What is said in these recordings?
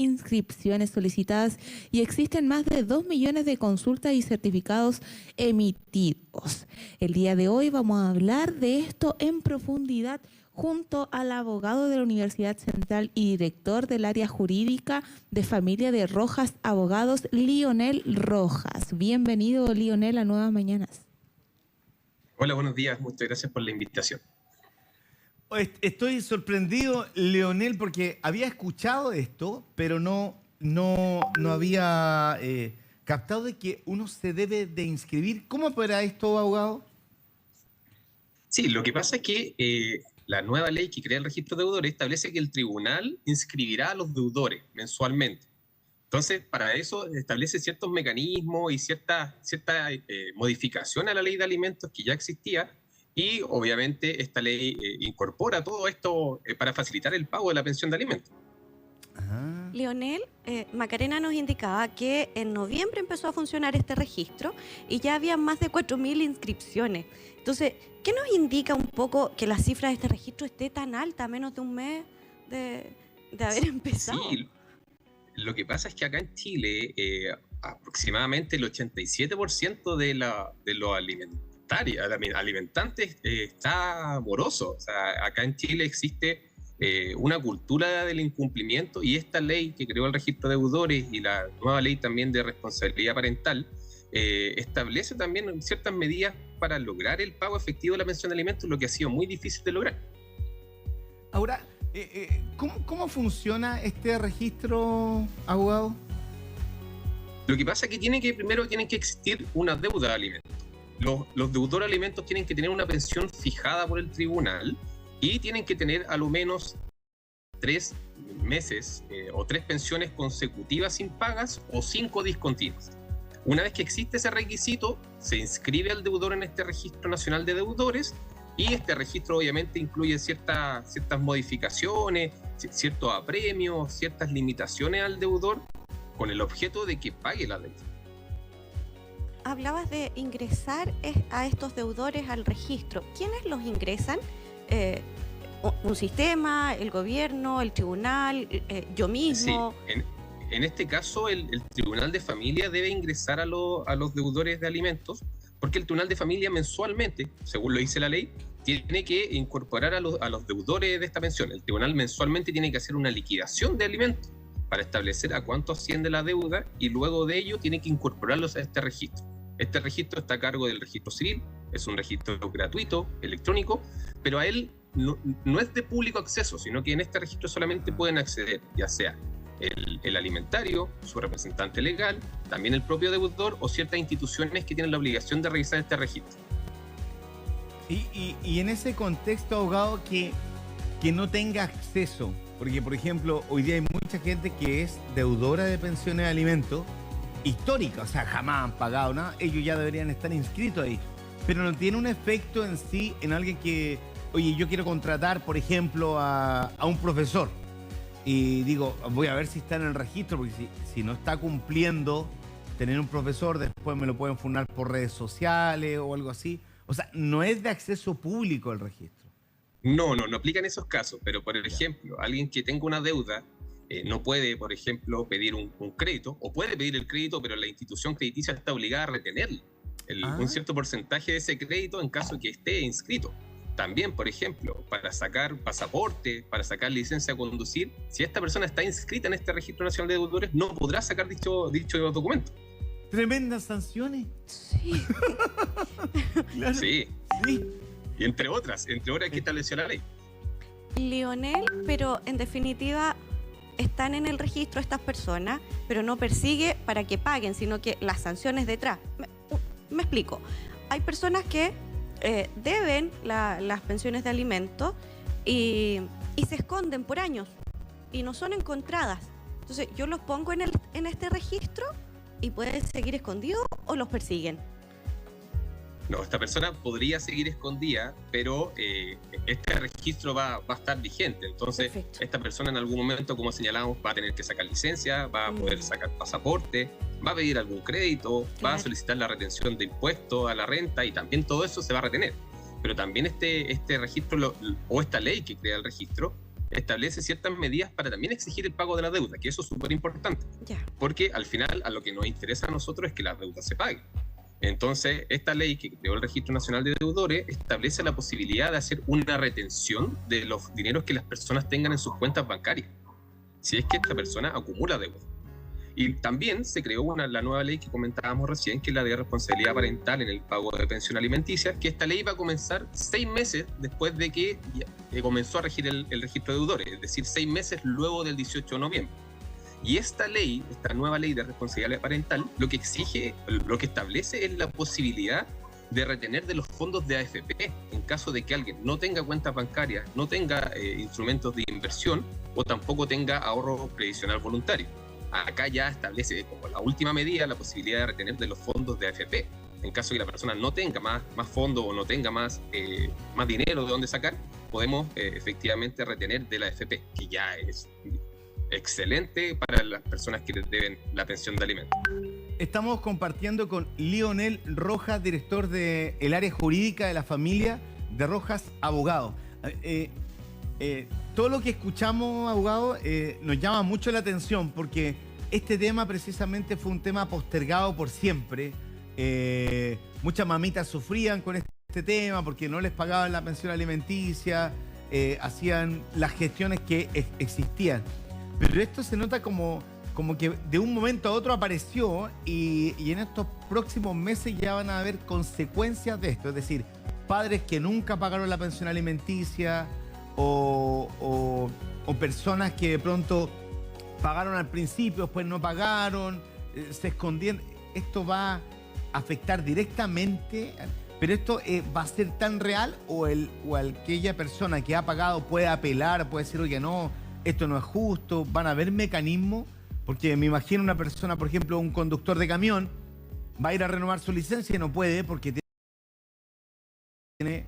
inscripciones solicitadas y existen más de 2 millones de consultas y certificados emitidos. El día de hoy vamos a hablar de esto en profundidad junto al abogado de la Universidad Central y director del área jurídica de familia de Rojas Abogados, Lionel Rojas. Bienvenido, Lionel, a Nuevas Mañanas. Hola, buenos días. Muchas gracias por la invitación. Estoy sorprendido, Leonel, porque había escuchado esto, pero no había captado de que uno se debe de inscribir. ¿Cómo opera esto, abogado? Sí, lo que pasa es que la nueva ley que crea el registro de deudores establece que el tribunal inscribirá a los deudores mensualmente. Entonces, para eso establece ciertos mecanismos y cierta modificación a la ley de alimentos que ya existía, y obviamente esta ley incorpora todo esto para facilitar el pago de la pensión de alimentos. Lionel, Macarena nos indicaba que en noviembre empezó a funcionar este registro y ya había más de 4.000 inscripciones. Entonces, ¿qué nos indica un poco que la cifra de este registro esté tan alta, a menos de un mes de haber empezado? Sí, lo que pasa es que acá en Chile aproximadamente el 87% de los alimentantes está moroso. O sea, acá en Chile existe una cultura del incumplimiento, y esta ley que creó el registro de deudores y la nueva ley también de responsabilidad parental establece también ciertas medidas para lograr el pago efectivo de la pensión de alimentos, lo que ha sido muy difícil de lograr. Ahora, ¿cómo funciona este registro, abogado? Lo que pasa es que primero tiene que existir una deuda de alimentos. Los deudores de alimentos tienen que tener una pensión fijada por el tribunal y tienen que tener a lo menos 3 meses o 3 pensiones consecutivas impagas o 5 discontinuas. Una vez que existe ese requisito, se inscribe al deudor en este registro nacional de deudores, y este registro obviamente incluye ciertas modificaciones, ciertos apremios, ciertas limitaciones al deudor con el objeto de que pague la deuda. Hablabas de ingresar a estos deudores al registro. ¿Quiénes los ingresan? ¿Un sistema, el gobierno, el tribunal, yo mismo? Sí, en este caso el Tribunal de Familia debe ingresar a los deudores de alimentos, porque el Tribunal de Familia mensualmente, según lo dice la ley, tiene que incorporar a los deudores de esta pensión. El tribunal mensualmente tiene que hacer una liquidación de alimentos para establecer a cuánto asciende la deuda, y luego de ello tiene que incorporarlos a este registro. Este registro está a cargo del registro civil, es un registro gratuito, electrónico, pero a él no es de público acceso, sino que en este registro solamente pueden acceder ya sea el alimentario, su representante legal, también el propio deudor o ciertas instituciones que tienen la obligación de revisar este registro. Y en ese contexto, abogado, que no tenga acceso, porque por ejemplo hoy día hay mucha gente que es deudora de pensiones de alimentos histórica, o sea, jamás han pagado nada, ellos ya deberían estar inscritos ahí, pero no tiene un efecto en sí en alguien que, oye, yo quiero contratar, por ejemplo, a un profesor, y digo, voy a ver si está en el registro, porque si no está cumpliendo tener un profesor, después me lo pueden funar por redes sociales o algo así. O sea, no es de acceso público el registro. No aplican esos casos, pero por ejemplo, alguien que tenga una deuda no puede, por ejemplo, pedir un crédito, o puede pedir el crédito, pero la institución crediticia está obligada a retener un cierto porcentaje de ese crédito en caso que esté inscrito. También, por ejemplo, para sacar pasaporte, para sacar licencia a conducir, si esta persona está inscrita en este registro nacional de deudores, no podrá sacar dicho documento. Tremendas sanciones. Sí. Claro. Sí. Y entre otras que estableció la ley. Lionel, pero en definitiva están en el registro estas personas, pero no persigue para que paguen, sino que las sanciones detrás. Me explico. Hay personas que deben las pensiones de alimentos y se esconden por años y no son encontradas. Entonces yo los pongo en este registro y pueden seguir escondidos, o los persiguen. No, esta persona podría seguir escondida, pero este registro va a estar vigente. Entonces, Perfecto. Esta persona en algún momento, como señalamos, va a tener que sacar licencia, va a poder sacar pasaporte, va a pedir algún crédito, va a solicitar la retención de impuestos a la renta, y también todo eso se va a retener. Pero también este registro o esta ley que crea el registro establece ciertas medidas para también exigir el pago de la deuda, que eso es súper importante, Ya. porque al final a lo que nos interesa a nosotros es que la deuda se pague. Entonces, esta ley que creó el Registro Nacional de Deudores establece la posibilidad de hacer una retención de los dineros que las personas tengan en sus cuentas bancarias, si es que esta persona acumula deuda. Y también se creó la nueva ley que comentábamos recién, que es la de responsabilidad parental en el pago de pensión alimenticia, que esta ley va a comenzar 6 meses después de que comenzó a regir el registro de deudores, es decir, 6 meses luego del 18 de noviembre. Y esta ley, esta nueva ley de responsabilidad parental, lo que exige, lo que establece es la posibilidad de retener de los fondos de AFP en caso de que alguien no tenga cuentas bancarias, no tenga instrumentos de inversión o tampoco tenga ahorro previsional voluntario. Acá ya establece como la última medida la posibilidad de retener de los fondos de AFP. En caso de que la persona no tenga más fondos o no tenga más dinero de dónde sacar, podemos efectivamente retener de la AFP, que ya es excelente para las personas que les deben la pensión de alimentos. Estamos compartiendo con Lionel Rojas, director del área jurídica de la familia de Rojas Abogado. Todo lo que escuchamos, abogado, nos llama mucho la atención porque este tema precisamente fue un tema postergado por siempre. Muchas mamitas sufrían con este tema porque no les pagaban la pensión alimenticia, hacían las gestiones que existían. Pero esto se nota como que de un momento a otro apareció y en estos próximos meses ya van a haber consecuencias de esto. Es decir, padres que nunca pagaron la pensión alimenticia o personas que de pronto pagaron al principio, después no pagaron, se escondían. Esto va a afectar directamente, pero esto va a ser tan real o aquella persona que ha pagado puede apelar, puede decir, oye, no, esto no es justo. Van a haber mecanismos, porque me imagino una persona, por ejemplo, un conductor de camión, va a ir a renovar su licencia y no puede porque tiene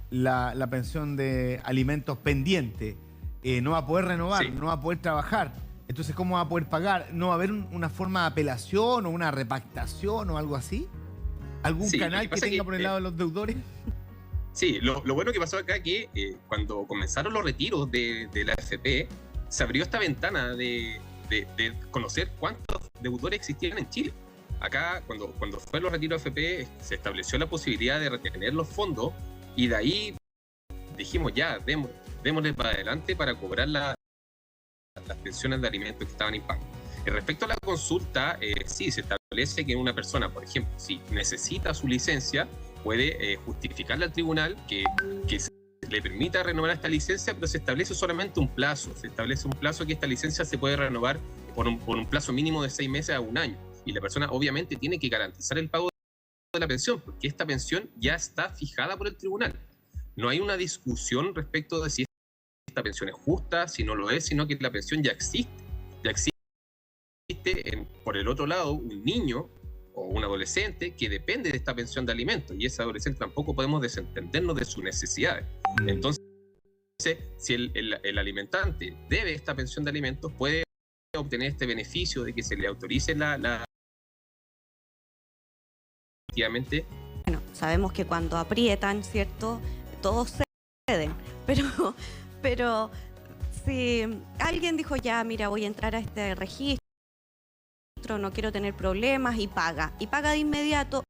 la pensión de alimentos pendiente. No va a poder renovar, sí, no va a poder trabajar. Entonces, ¿cómo va a poder pagar? ¿No va a haber una forma de apelación o una repactación o algo así? ¿Algún canal que tenga por el lado de los deudores? Sí, lo bueno que pasó acá es que cuando comenzaron los retiros de la AFP, se abrió esta ventana de conocer cuántos deudores existían en Chile. Acá, cuando fue los retiros de AFP, se estableció la posibilidad de retener los fondos y de ahí dijimos ya, démosle para adelante para cobrar las pensiones de alimentos que estaban impagos. Respecto a la consulta, sí, se establece que una persona, por ejemplo, si necesita su licencia, puede justificarle al tribunal que le permita renovar esta licencia, pero se establece solamente un plazo. Se establece un plazo que esta licencia se puede renovar por un plazo mínimo de 6 meses a 1 año. Y la persona obviamente tiene que garantizar el pago de la pensión, porque esta pensión ya está fijada por el tribunal. No hay una discusión respecto de si esta pensión es justa, si no lo es, sino que la pensión ya existe. Ya existe por el otro lado un niño o un adolescente que depende de esta pensión de alimentos, y ese adolescente tampoco podemos desentendernos de sus necesidades. Entonces, si el alimentante debe esta pensión de alimentos, puede obtener este beneficio de que se le autorice efectivamente. Bueno, sabemos que cuando aprietan, ¿cierto? Todos ceden, pero si alguien dijo ya, mira, voy a entrar a este registro, no quiero tener problemas, y paga de inmediato,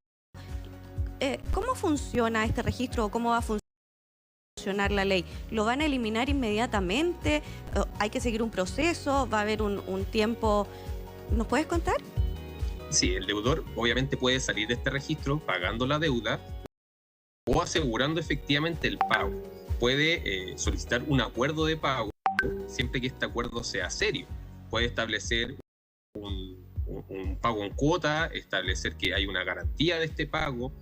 ¿cómo funciona este registro o cómo va a funcionar la ley? ¿Lo van a eliminar inmediatamente? ¿Hay que seguir un proceso? ¿Va a haber un tiempo? ¿Nos puedes contar? Sí, el deudor obviamente puede salir de este registro pagando la deuda o asegurando efectivamente el pago. Puede solicitar un acuerdo de pago siempre que este acuerdo sea serio. Puede establecer un pago en cuota, establecer que hay una garantía de este pago,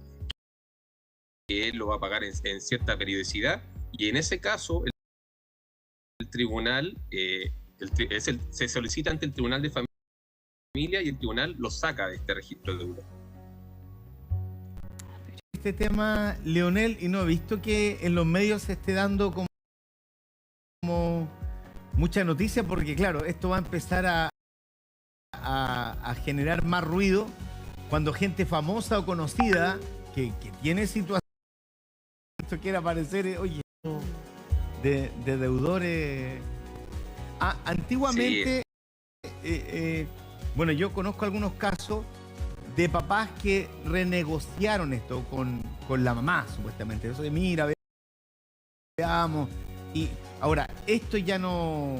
que él lo va a pagar en cierta periodicidad, y en ese caso el tribunal se solicita ante el Tribunal de Familia y el tribunal lo saca de este registro de deuda. Este tema, Leonel, y no he visto que en los medios se esté dando como mucha noticia, porque claro, esto va a empezar a generar más ruido cuando gente famosa o conocida que tiene situaciones, esto quiere aparecer, oye, de deudores Antiguamente, bueno, yo conozco algunos casos de papás que renegociaron esto con la mamá, supuestamente. Eso de, mira, veamos. Y ahora, esto ya no...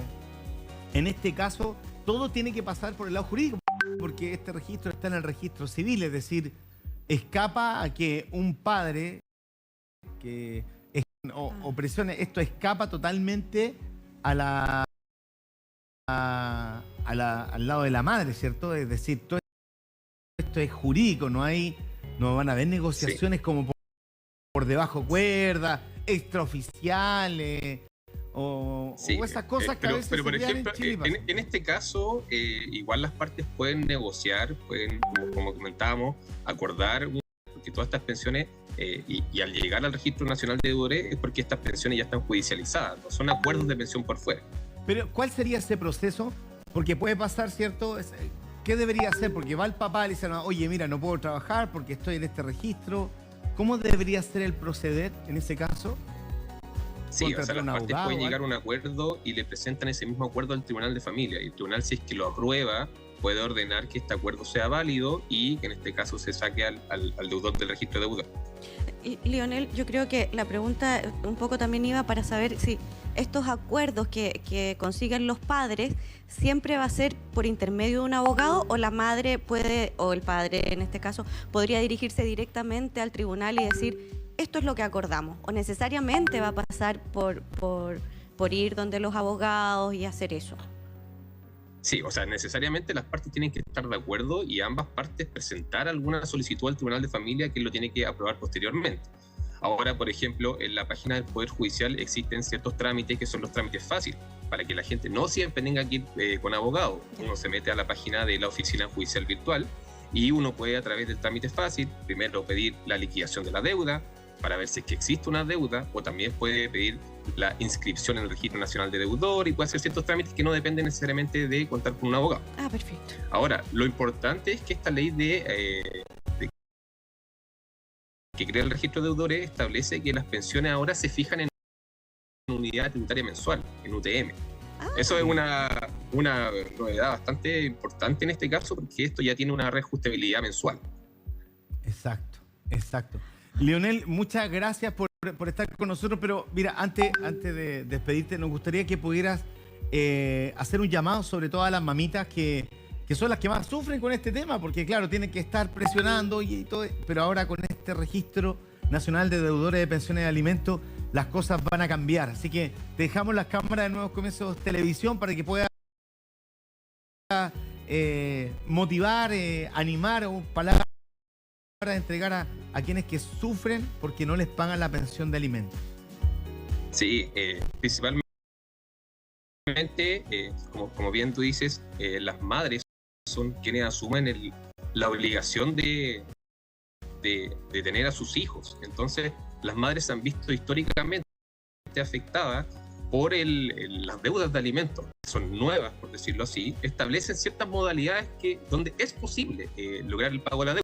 En este caso, todo tiene que pasar por el lado jurídico, porque este registro está en el registro civil, es decir, escapa a que un padre que o presione, esto escapa totalmente al lado de la madre, ¿cierto? Es decir, todo esto es jurídico, no van a haber negociaciones como por debajo cuerda, extraoficiales o esas cosas que a veces pero por se dan ejemplo, en Chile. en este caso, igual las partes pueden negociar, pueden, como comentábamos, acordar, porque todas estas pensiones, y al llegar al Registro Nacional de Deudores, es porque estas pensiones ya están judicializadas, no son acuerdos de pensión por fuera. Pero, ¿cuál sería ese proceso? Porque puede pasar, ¿cierto? ¿Qué debería hacer? Porque va el papá y le dice, oye, mira, no puedo trabajar porque estoy en este registro. ¿Cómo debería ser el proceder en ese caso? Sí, o sea, las partes pueden llegar a un acuerdo y le presentan ese mismo acuerdo al Tribunal de Familia. Y el tribunal, si es que lo aprueba, puede ordenar que este acuerdo sea válido y que en este caso se saque al deudor del registro de deudor. Y, Lionel, yo creo que la pregunta un poco también iba para saber si estos acuerdos que consiguen los padres siempre va a ser por intermedio de un abogado, o la madre puede, o el padre en este caso, podría dirigirse directamente al tribunal y decir, esto es lo que acordamos, o necesariamente va a pasar por ir donde los abogados y hacer eso. Sí, o sea, necesariamente las partes tienen que estar de acuerdo y ambas partes presentar alguna solicitud al Tribunal de Familia que lo tiene que aprobar posteriormente. Ahora, por ejemplo, en la página del Poder Judicial existen ciertos trámites que son los trámites fáciles, para que la gente no siempre tenga que ir con abogado. Uno se mete a la página de la Oficina Judicial Virtual y uno puede, a través del trámite fácil, primero pedir la liquidación de la deuda, para ver si es que existe una deuda, o también puede pedir la inscripción en el Registro Nacional de Deudor y puede hacer ciertos trámites que no dependen necesariamente de contar con un abogado. Ah, perfecto. Ahora, lo importante es que esta ley que crea el registro de deudores establece que las pensiones ahora se fijan en unidad tributaria mensual, en UTM. Eso es una novedad bastante importante en este caso, porque esto ya tiene una reajustabilidad mensual. Exacto, exacto. Lionel, muchas gracias por estar con nosotros, pero mira, antes de despedirte, nos gustaría que pudieras hacer un llamado sobre todo a las mamitas que son las que más sufren con este tema, porque claro, tienen que estar presionando y todo, pero ahora con este Registro Nacional de Deudores de Pensiones de Alimentos, las cosas van a cambiar. Así que te dejamos las cámaras de Nuevos Comienzos Televisión para que puedas motivar, animar o palabras para entregar a quienes que sufren porque no les pagan la pensión de alimentos. Sí, principalmente, como bien tú dices, las madres son quienes asumen la obligación de tener a sus hijos. Entonces, las madres se han visto históricamente afectadas por las deudas de alimentos, que son nuevas, por decirlo así, establecen ciertas modalidades donde es posible lograr el pago de la deuda.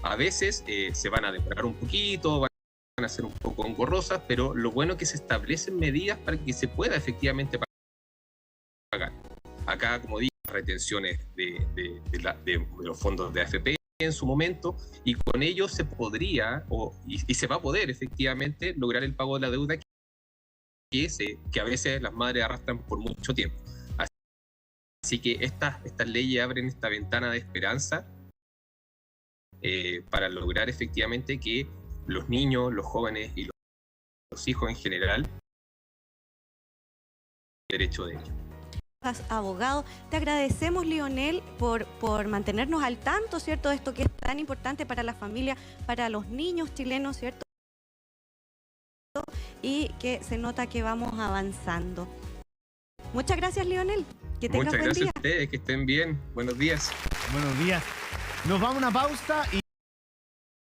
A veces se van a demorar un poquito, van a ser un poco engorrosas, pero lo bueno es que se establecen medidas para que se pueda efectivamente pagar. Acá, como digo, retenciones de los fondos de AFP en su momento, y con ello se podría y se va a poder efectivamente lograr el pago de la deuda que a veces las madres arrastran por mucho tiempo. Así que estas leyes abren esta ventana de esperanza para lograr efectivamente que los niños, los jóvenes y los hijos en general derecho de ello. Abogado, te agradecemos, Lionel, por mantenernos al tanto, ¿cierto?, de esto que es tan importante para la familia, para los niños chilenos, ¿cierto?, y que se nota que vamos avanzando. Muchas gracias, Lionel. Que tengas buen día. Muchas gracias a ustedes, que estén bien. Buenos días. Buenos días. Nos vamos a una pausa y